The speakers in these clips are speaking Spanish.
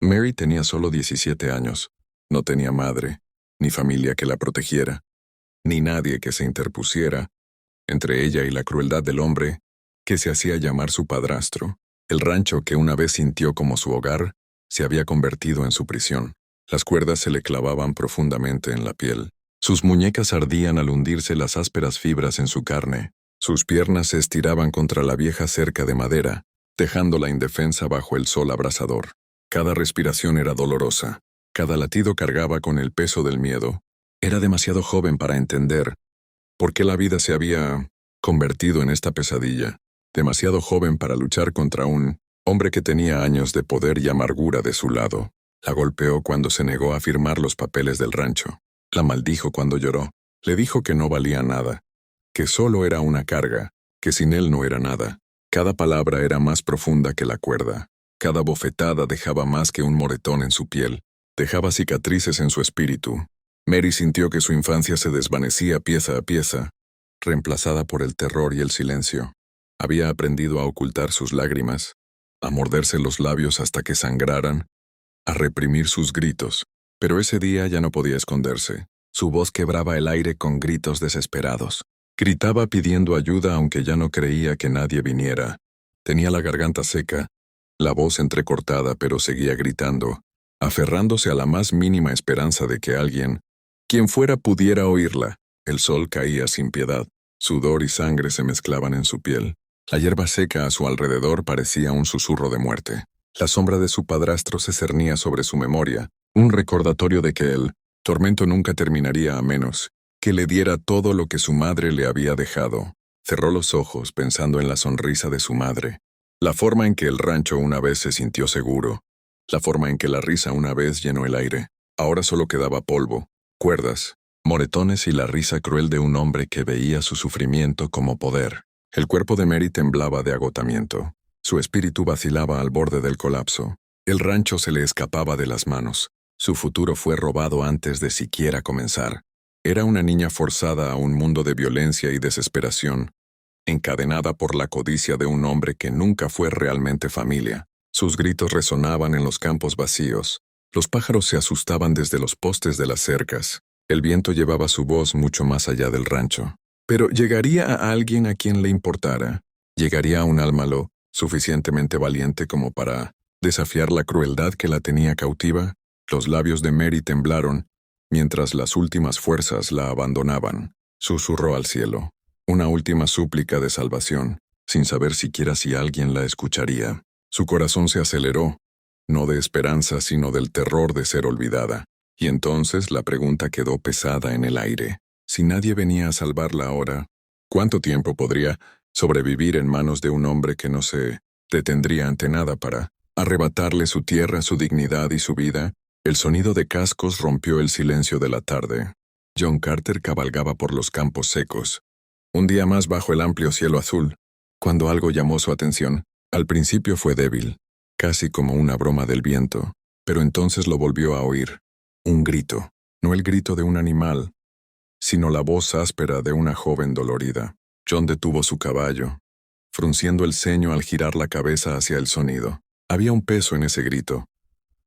Mary tenía solo 17 años. No tenía madre, ni familia que la protegiera, ni nadie que se interpusiera entre ella y la crueldad del hombre que se hacía llamar su padrastro. El rancho que una vez sintió como su hogar se había convertido en su prisión. Las cuerdas se le clavaban profundamente en la piel. Sus muñecas ardían al hundirse las ásperas fibras en su carne. Sus piernas se estiraban contra la vieja cerca de madera, dejándola indefensa bajo el sol abrasador. Cada respiración era dolorosa. Cada latido cargaba con el peso del miedo. Era demasiado joven para entender por qué la vida se había convertido en esta pesadilla. Demasiado joven para luchar contra un hombre que tenía años de poder y amargura de su lado. La golpeó cuando se negó a firmar los papeles del rancho. La maldijo cuando lloró. Le dijo que no valía nada, que solo era una carga, que sin él no era nada. Cada palabra era más profunda que la cuerda. Cada bofetada dejaba más que un moretón en su piel. Dejaba cicatrices en su espíritu. Mary sintió que su infancia se desvanecía pieza a pieza, reemplazada por el terror y el silencio. Había aprendido a ocultar sus lágrimas, a morderse los labios hasta que sangraran, a reprimir sus gritos. Pero ese día ya no podía esconderse. Su voz quebraba el aire con gritos desesperados. Gritaba pidiendo ayuda aunque ya no creía que nadie viniera. Tenía la garganta seca, la voz entrecortada, pero seguía gritando, aferrándose a la más mínima esperanza de que alguien, quien fuera, pudiera oírla. El sol caía sin piedad. Sudor y sangre se mezclaban en su piel. La hierba seca a su alrededor parecía un susurro de muerte. La sombra de su padrastro se cernía sobre su memoria, un recordatorio de que el tormento nunca terminaría a menos que le diera todo lo que su madre le había dejado. Cerró los ojos pensando en la sonrisa de su madre, la forma en que el rancho una vez se sintió seguro, la forma en que la risa una vez llenó el aire. Ahora solo quedaba polvo, cuerdas, moretones y la risa cruel de un hombre que veía su sufrimiento como poder. El cuerpo de Mary temblaba de agotamiento. Su espíritu vacilaba al borde del colapso. El rancho se le escapaba de las manos. Su futuro fue robado antes de siquiera comenzar. Era una niña forzada a un mundo de violencia y desesperación, encadenada por la codicia de un hombre que nunca fue realmente familia. Sus gritos resonaban en los campos vacíos. Los pájaros se asustaban desde los postes de las cercas. El viento llevaba su voz mucho más allá del rancho. Pero llegaría a alguien a quien le importara. Llegaría a un alma lo suficientemente valiente como para desafiar la crueldad que la tenía cautiva. Los labios de Mary temblaron mientras las últimas fuerzas la abandonaban. Susurró al cielo, una última súplica de salvación, sin saber siquiera si alguien la escucharía. Su corazón se aceleró, no de esperanza sino del terror de ser olvidada. Y entonces la pregunta quedó pesada en el aire. Si nadie venía a salvarla ahora, ¿cuánto tiempo podría sobrevivir en manos de un hombre que no se detendría ante nada para arrebatarle su tierra, su dignidad y su vida? El sonido de cascos rompió el silencio de la tarde. John Carter cabalgaba por los campos secos. Un día más bajo el amplio cielo azul, cuando algo llamó su atención. Al principio fue débil, casi como una broma del viento, pero entonces lo volvió a oír. Un grito, no el grito de un animal, sino la voz áspera de una joven dolorida. John detuvo su caballo, frunciendo el ceño al girar la cabeza hacia el sonido. Había un peso en ese grito,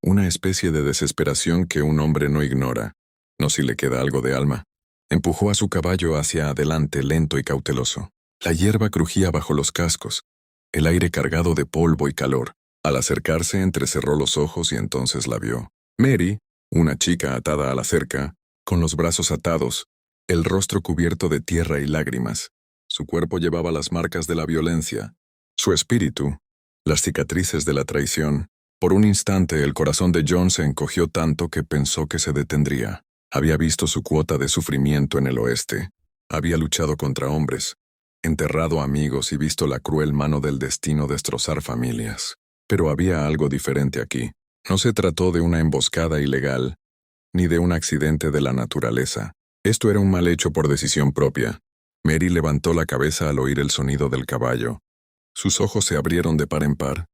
una especie de desesperación que un hombre no ignora, no si le queda algo de alma. Empujó a su caballo hacia adelante lento y cauteloso. La hierba crujía bajo los cascos, el aire cargado de polvo y calor. Al acercarse entrecerró los ojos y entonces la vio. Mary, una chica atada a la cerca, con los brazos atados, el rostro cubierto de tierra y lágrimas. Su cuerpo llevaba las marcas de la violencia, su espíritu, las cicatrices de la traición. Por un instante el corazón de John se encogió tanto que pensó que se detendría. Había visto su cuota de sufrimiento en el oeste. Había luchado contra hombres, enterrado amigos y visto la cruel mano del destino destrozar familias. Pero había algo diferente aquí. No se trató de una emboscada ilegal, ni de un accidente de la naturaleza. Esto era un mal hecho por decisión propia. Mary levantó la cabeza al oír el sonido del caballo. Sus ojos se abrieron de par en par,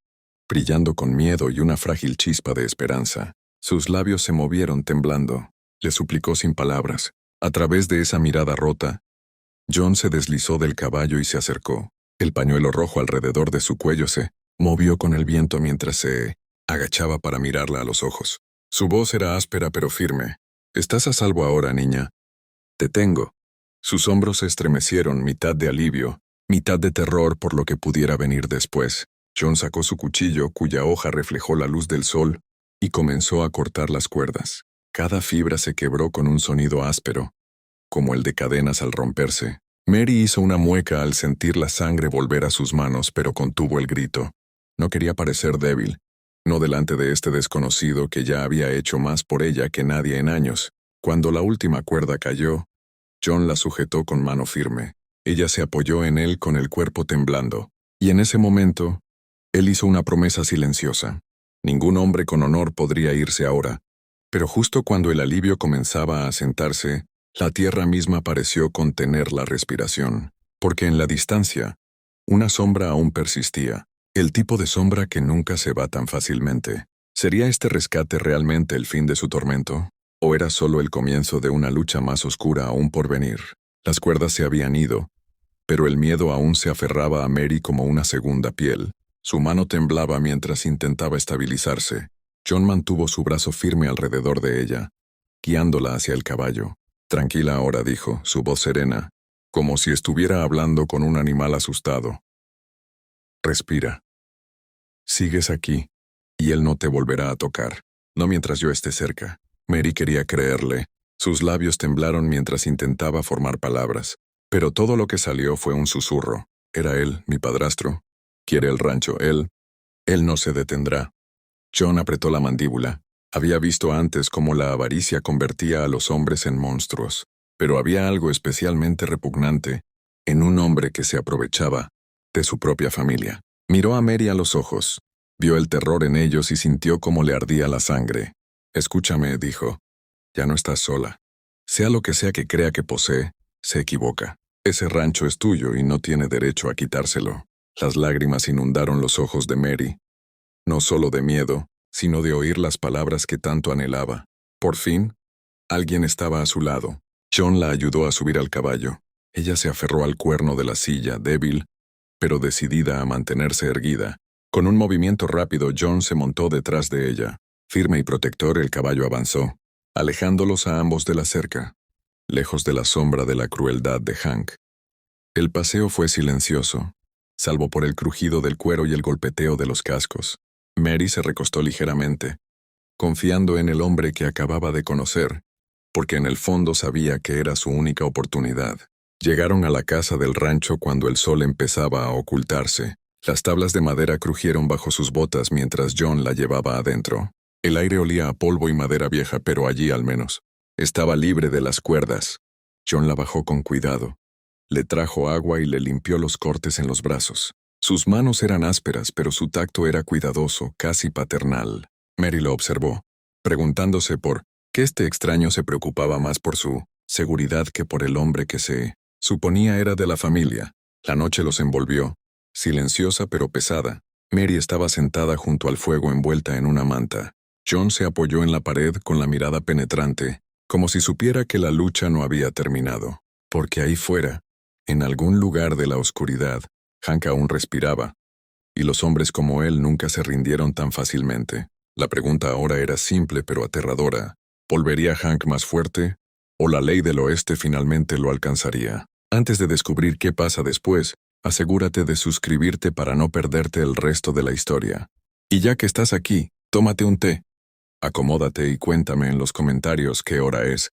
brillando con miedo y una frágil chispa de esperanza. Sus labios se movieron temblando. Le suplicó sin palabras. A través de esa mirada rota, John se deslizó del caballo y se acercó. El pañuelo rojo alrededor de su cuello se movió con el viento mientras se Agachaba para mirarla a los ojos. Su voz era áspera pero firme. «Estás a salvo ahora, niña. Te tengo». Sus hombros se estremecieron, mitad de alivio, mitad de terror por lo que pudiera venir después. John sacó su cuchillo, cuya hoja reflejó la luz del sol, y comenzó a cortar las cuerdas. Cada fibra se quebró con un sonido áspero, como el de cadenas al romperse. Mary hizo una mueca al sentir la sangre volver a sus manos, pero contuvo el grito. No quería parecer débil, no delante de este desconocido que ya había hecho más por ella que nadie en años. Cuando la última cuerda cayó, John la sujetó con mano firme. Ella se apoyó en él con el cuerpo temblando, y en ese momento, él hizo una promesa silenciosa. Ningún hombre con honor podría irse ahora. Pero justo cuando el alivio comenzaba a asentarse, la tierra misma pareció contener la respiración, porque en la distancia, una sombra aún persistía, el tipo de sombra que nunca se va tan fácilmente. ¿Sería este rescate realmente el fin de su tormento? ¿O era solo el comienzo de una lucha más oscura aún por venir? Las cuerdas se habían ido, pero el miedo aún se aferraba a Mary como una segunda piel. Su mano temblaba mientras intentaba estabilizarse. John mantuvo su brazo firme alrededor de ella, guiándola hacia el caballo. «Tranquila ahora», dijo, su voz serena, como si estuviera hablando con un animal asustado. «Respira. Sigues aquí, y él no te volverá a tocar, no mientras yo esté cerca». Mary quería creerle. Sus labios temblaron mientras intentaba formar palabras, pero todo lo que salió fue un susurro. Era él, mi padrastro. Quiere el rancho, él no se detendrá. John apretó la mandíbula. Había visto antes cómo la avaricia convertía a los hombres en monstruos, pero había algo especialmente repugnante en un hombre que se aprovechaba de su propia familia. Miró a Mary a los ojos, vio el terror en ellos y sintió cómo le ardía la sangre. «Escúchame», dijo, «ya no estás sola. Sea lo que sea que crea que posee, se equivoca. Ese rancho es tuyo y no tiene derecho a quitárselo». Las lágrimas inundaron los ojos de Mary, no solo de miedo, sino de oír las palabras que tanto anhelaba. Por fin, alguien estaba a su lado. John la ayudó a subir al caballo. Ella se aferró al cuerno de la silla, débil, pero decidida a mantenerse erguida. Con un movimiento rápido, John se montó detrás de ella. Firme y protector, el caballo avanzó, alejándolos a ambos de la cerca, lejos de la sombra de la crueldad de Hank. El paseo fue silencioso, salvo por el crujido del cuero y el golpeteo de los cascos. Mary se recostó ligeramente, confiando en el hombre que acababa de conocer, porque en el fondo sabía que era su única oportunidad. Llegaron a la casa del rancho cuando el sol empezaba a ocultarse. Las tablas de madera crujieron bajo sus botas mientras John la llevaba adentro. El aire olía a polvo y madera vieja, pero allí al menos estaba libre de las cuerdas. John la bajó con cuidado. Le trajo agua y le limpió los cortes en los brazos. Sus manos eran ásperas, pero su tacto era cuidadoso, casi paternal. Mary lo observó, preguntándose por qué este extraño se preocupaba más por su seguridad que por el hombre que se suponía era de la familia. La noche los envolvió, silenciosa pero pesada. Mary estaba sentada junto al fuego envuelta en una manta. John se apoyó en la pared con la mirada penetrante, como si supiera que la lucha no había terminado. Porque ahí fuera, en algún lugar de la oscuridad, Hank aún respiraba, y los hombres como él nunca se rindieron tan fácilmente. La pregunta ahora era simple pero aterradora. ¿Volvería Hank más fuerte? ¿O la ley del oeste finalmente lo alcanzaría? Antes de descubrir qué pasa después, asegúrate de suscribirte para no perderte el resto de la historia. Y ya que estás aquí, tómate un té. Acomódate y cuéntame en los comentarios qué hora es,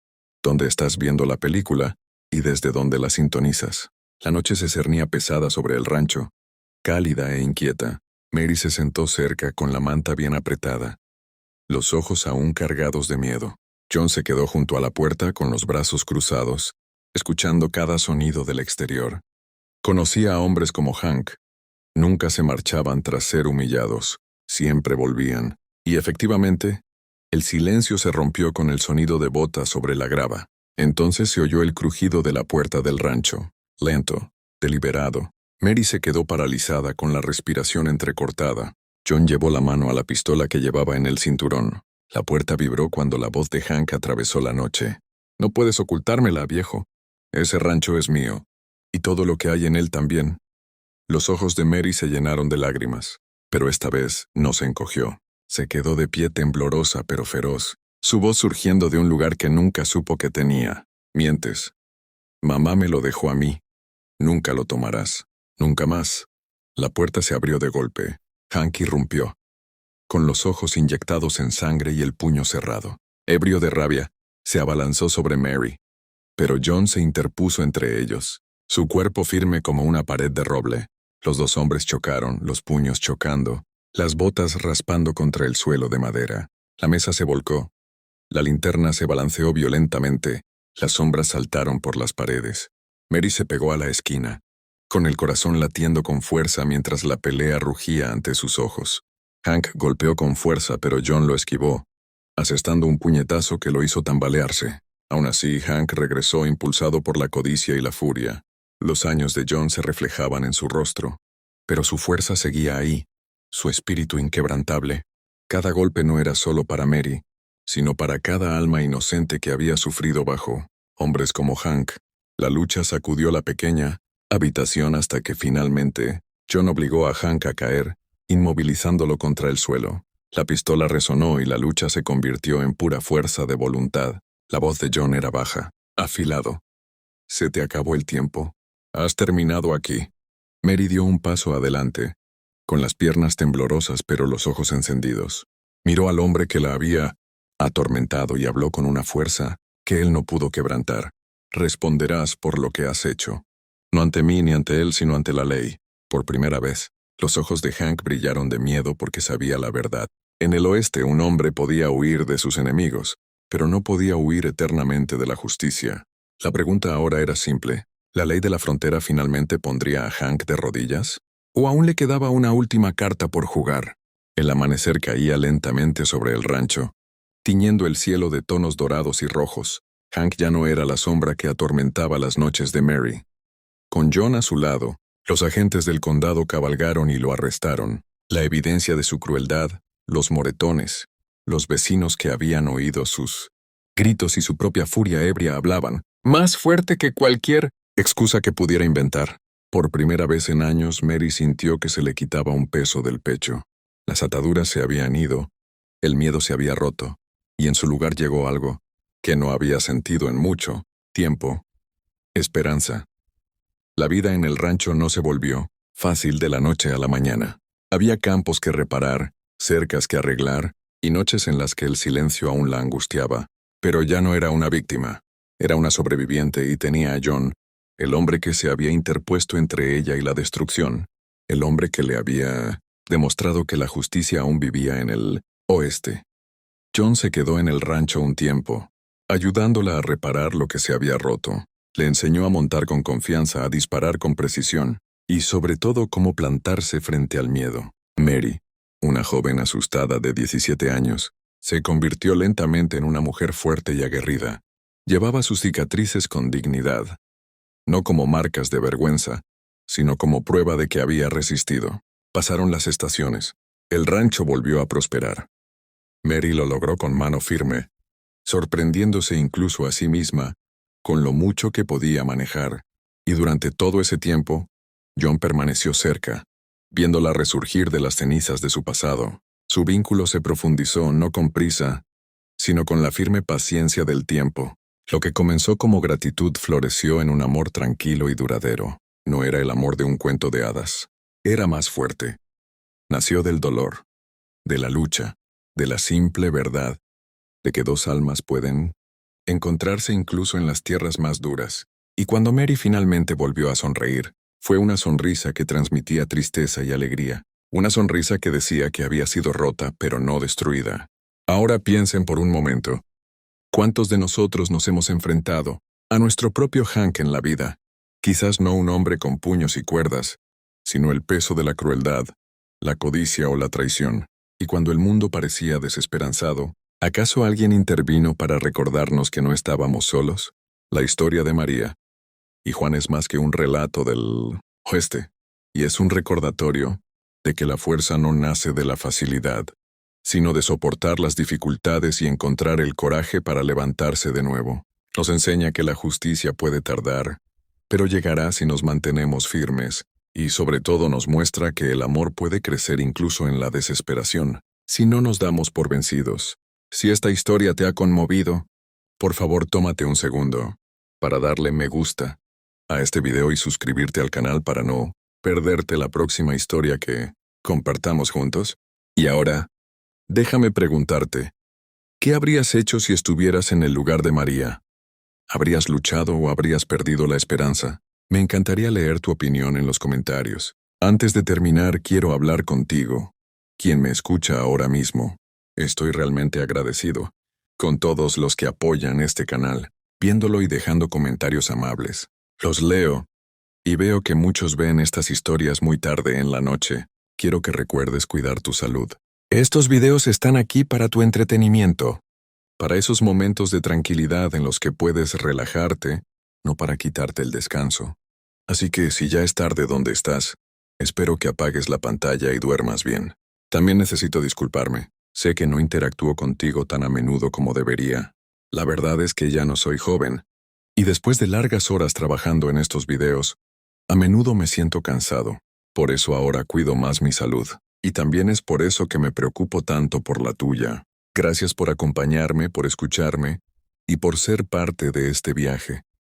dónde estás viendo la película y desde dónde la sintonizas. La noche se cernía pesada sobre el rancho, cálida e inquieta. Mary se sentó cerca con la manta bien apretada, los ojos aún cargados de miedo. John se quedó junto a la puerta con los brazos cruzados, escuchando cada sonido del exterior. Conocía a hombres como Hank. Nunca se marchaban tras ser humillados, siempre volvían. Y efectivamente, el silencio se rompió con el sonido de botas sobre la grava. Entonces se oyó el crujido de la puerta del rancho, lento, deliberado. Mary se quedó paralizada con la respiración entrecortada. John llevó la mano a la pistola que llevaba en el cinturón. La puerta vibró cuando la voz de Hank atravesó la noche. «No puedes ocultármela, viejo. Ese rancho es mío. Y todo lo que hay en él también». Los ojos de Mary se llenaron de lágrimas, pero esta vez no se encogió. Se quedó de pie temblorosa pero feroz, su voz surgiendo de un lugar que nunca supo que tenía. Mientes. Mamá me lo dejó a mí. Nunca lo tomarás. Nunca más. La puerta se abrió de golpe. Hank irrumpió, con los ojos inyectados en sangre y el puño cerrado. Ebrio de rabia, se abalanzó sobre Mary. Pero John se interpuso entre ellos, su cuerpo firme como una pared de roble. Los dos hombres chocaron, los puños chocando, las botas raspando contra el suelo de madera. La mesa se volcó. La linterna se balanceó violentamente. Las sombras saltaron por las paredes. Mary se pegó a la esquina, con el corazón latiendo con fuerza mientras la pelea rugía ante sus ojos. Hank golpeó con fuerza, pero John lo esquivó, asestando un puñetazo que lo hizo tambalearse. Aún así, Hank regresó impulsado por la codicia y la furia. Los años de John se reflejaban en su rostro, pero su fuerza seguía ahí, su espíritu inquebrantable. Cada golpe no era solo para Mary, sino para cada alma inocente que había sufrido bajo hombres como Hank. La lucha sacudió la pequeña habitación hasta que finalmente John obligó a Hank a caer, inmovilizándolo contra el suelo. La pistola resonó y la lucha se convirtió en pura fuerza de voluntad. La voz de John era baja, afilado. «Se te acabó el tiempo. Has terminado aquí». Mary dio un paso adelante, con las piernas temblorosas pero los ojos encendidos. Miró al hombre que la había atormentado y habló con una fuerza que él no pudo quebrantar. «Responderás por lo que has hecho. No ante mí ni ante él, sino ante la ley». Por primera vez, los ojos de Hank brillaron de miedo porque sabía la verdad. En el oeste un hombre podía huir de sus enemigos, pero no podía huir eternamente de la justicia. La pregunta ahora era simple. ¿La ley de la frontera finalmente pondría a Hank de rodillas? ¿O aún le quedaba una última carta por jugar? El amanecer caía lentamente sobre el rancho, tiñendo el cielo de tonos dorados y rojos. Hank ya no era la sombra que atormentaba las noches de Mary. Con John a su lado, los agentes del condado cabalgaron y lo arrestaron. La evidencia de su crueldad, los moretones, los vecinos que habían oído sus gritos y su propia furia ebria hablaban, más fuerte que cualquier excusa que pudiera inventar. Por primera vez en años, Mary sintió que se le quitaba un peso del pecho. Las ataduras se habían ido, el miedo se había roto, y en su lugar llegó algo que no había sentido en mucho tiempo: esperanza. La vida en el rancho no se volvió fácil de la noche a la mañana. Había campos que reparar, cercas que arreglar, y noches en las que el silencio aún la angustiaba. Pero ya no era una víctima, era una sobreviviente y tenía a John, el hombre que se había interpuesto entre ella y la destrucción, el hombre que le había demostrado que la justicia aún vivía en el oeste. John se quedó en el rancho un tiempo, ayudándola a reparar lo que se había roto. Le enseñó a montar con confianza, a disparar con precisión, y sobre todo cómo plantarse frente al miedo. Mary, una joven asustada de 17 años, se convirtió lentamente en una mujer fuerte y aguerrida. Llevaba sus cicatrices con dignidad, no como marcas de vergüenza, sino como prueba de que había resistido. Pasaron las estaciones. El rancho volvió a prosperar. Mary lo logró con mano firme, sorprendiéndose incluso a sí misma con lo mucho que podía manejar, y durante todo ese tiempo, John permaneció cerca, viéndola resurgir de las cenizas de su pasado. Su vínculo se profundizó no con prisa, sino con la firme paciencia del tiempo. Lo que comenzó como gratitud floreció en un amor tranquilo y duradero. No era el amor de un cuento de hadas. Era más fuerte. Nació del dolor, de la lucha, de la simple verdad, de que dos almas pueden encontrarse incluso en las tierras más duras. Y cuando Mary finalmente volvió a sonreír, fue una sonrisa que transmitía tristeza y alegría. Una sonrisa que decía que había sido rota, pero no destruida. Ahora piensen por un momento. ¿Cuántos de nosotros nos hemos enfrentado a nuestro propio Hank en la vida? Quizás no un hombre con puños y cuerdas, sino el peso de la crueldad, la codicia o la traición. Y cuando el mundo parecía desesperanzado, ¿acaso alguien intervino para recordarnos que no estábamos solos? La historia de María y Juan es más que un relato del oeste, y es un recordatorio de que la fuerza no nace de la facilidad, sino de soportar las dificultades y encontrar el coraje para levantarse de nuevo. Nos enseña que la justicia puede tardar, pero llegará si nos mantenemos firmes, y sobre todo nos muestra que el amor puede crecer incluso en la desesperación. Si no nos damos por vencidos, si esta historia te ha conmovido, por favor tómate un segundo para darle me gusta a este video y suscribirte al canal para no perderte la próxima historia que compartamos juntos. Y ahora, déjame preguntarte, ¿qué habrías hecho si estuvieras en el lugar de María? ¿Habrías luchado o habrías perdido la esperanza? Me encantaría leer tu opinión en los comentarios. Antes de terminar, quiero hablar contigo, quien me escucha ahora mismo. Estoy realmente agradecido con todos los que apoyan este canal, viéndolo y dejando comentarios amables. Los leo y veo que muchos ven estas historias muy tarde en la noche. Quiero que recuerdes cuidar tu salud. Estos videos están aquí para tu entretenimiento, para esos momentos de tranquilidad en los que puedes relajarte, no para quitarte el descanso. Así que si ya es tarde donde estás, espero que apagues la pantalla y duermas bien. También necesito disculparme. Sé que no interactúo contigo tan a menudo como debería. La verdad es que ya no soy joven, y después de largas horas trabajando en estos videos, a menudo me siento cansado. Por eso ahora cuido más mi salud, y también es por eso que me preocupo tanto por la tuya. Gracias por acompañarme, por escucharme, y por ser parte de este viaje.